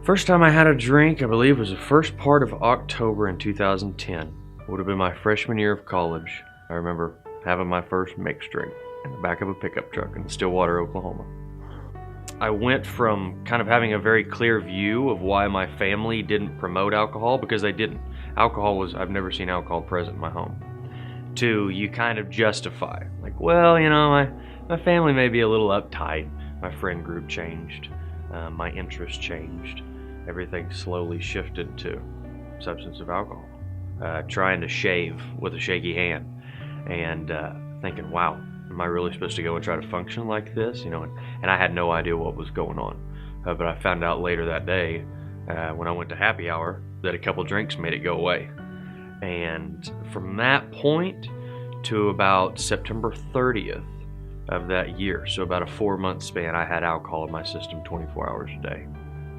First time I had a drink, I believe, was the first part of October in 2010. It would have been my freshman year of college. I remember having my first mixed drink in the back of a pickup truck in Stillwater, Oklahoma. I went from kind of having a very clear view of why my family didn't promote alcohol, because they didn't. I've never seen alcohol present in my home, to you kind of justify. Like, well, my family may be a little uptight. My friend group changed. My interests changed. Everything slowly shifted to substance of alcohol. Trying to shave with a shaky hand, and thinking, wow, am I really supposed to go and try to function like this? And I had no idea what was going on. But I found out later that day, when I went to happy hour, that a couple drinks made it go away. And from that point to about September 30th of that year, so about a 4-month span, I had alcohol in my system 24 hours a day.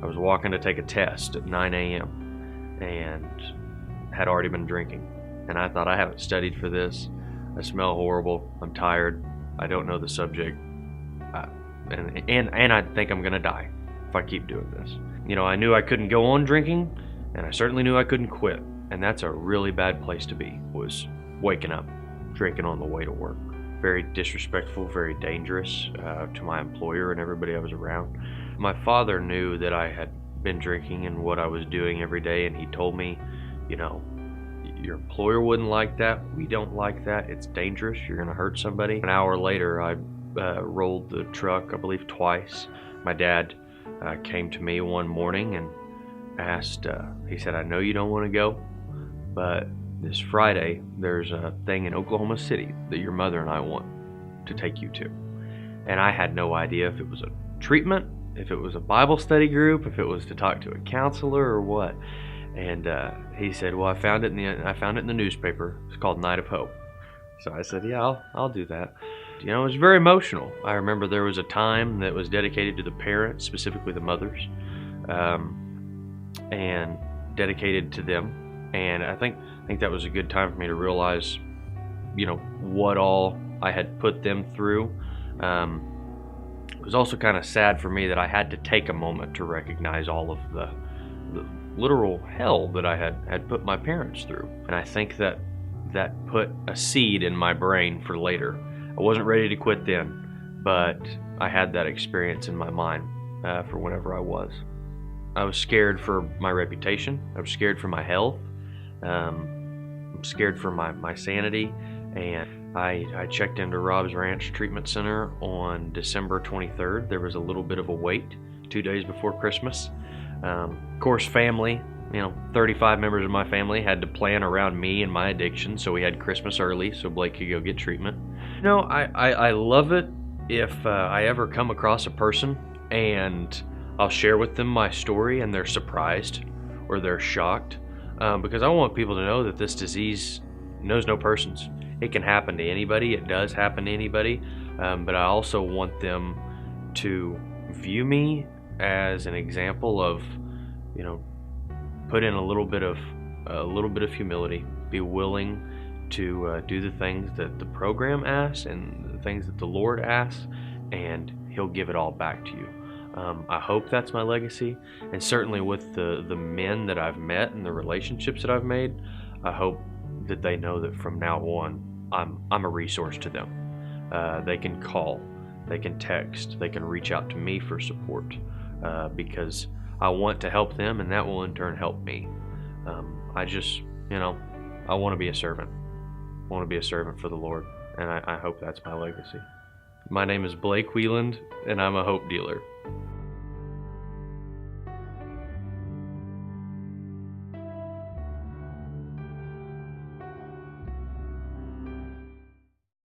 I was walking to take a test at 9 a.m. and had already been drinking. And I thought, I haven't studied for this. I smell horrible. I'm tired. I don't know the subject. And I think I'm going to die if I keep doing this. I knew I couldn't go on drinking, and I certainly knew I couldn't quit. And that's a really bad place to be, was waking up, drinking on the way to work. Very disrespectful, very dangerous to my employer and everybody I was around. My father knew that I had been drinking and what I was doing every day, and he told me, your employer wouldn't like that. We don't like that. It's dangerous. You're going to hurt somebody. An hour later, I rolled the truck, I believe twice. My dad came to me one morning and asked, he said, I know you don't want to go, but this Friday, there's a thing in Oklahoma City that your mother and I want to take you to. And I had no idea if it was a treatment, if it was a Bible study group, if it was to talk to a counselor or what. And he said, well, I found it in the newspaper. It's called Night of Hope. So I said, yeah, I'll do that. It was very emotional. I remember there was a time that was dedicated to the parents, specifically the mothers, and dedicated to them. And I think that was a good time for me to realize, what all I had put them through. It was also kind of sad for me that I had to take a moment to recognize all of the literal hell that I had put my parents through. And I think that put a seed in my brain for later. I wasn't ready to quit then, but I had that experience in my mind for whenever I was. I was scared for my reputation. I was scared for my health. I'm scared for my sanity. And I checked into Rob's Ranch Treatment Center on December 23rd. There was a little bit of a wait, 2 days before Christmas. Of course, family, 35 members of my family had to plan around me and my addiction, so we had Christmas early so Blake could go get treatment. I love it if I ever come across a person and I'll share with them my story and they're surprised or they're shocked, because I want people to know that this disease knows no persons. It can happen to anybody. It does happen to anybody, but I also want them to view me as an example of, put in a little bit of humility, be willing to do the things that the program asks and the things that the Lord asks, and He'll give it all back to you. I hope that's my legacy, and certainly with the men that I've met and the relationships that I've made, I hope that they know that from now on, I'm a resource to them. They can call, they can text, they can reach out to me for support, because I want to help them, and that will in turn help me. I just, I want to be a servant. I want to be a servant for the Lord, and I hope that's my legacy. My name is Blake Wieland, and I'm a hope dealer.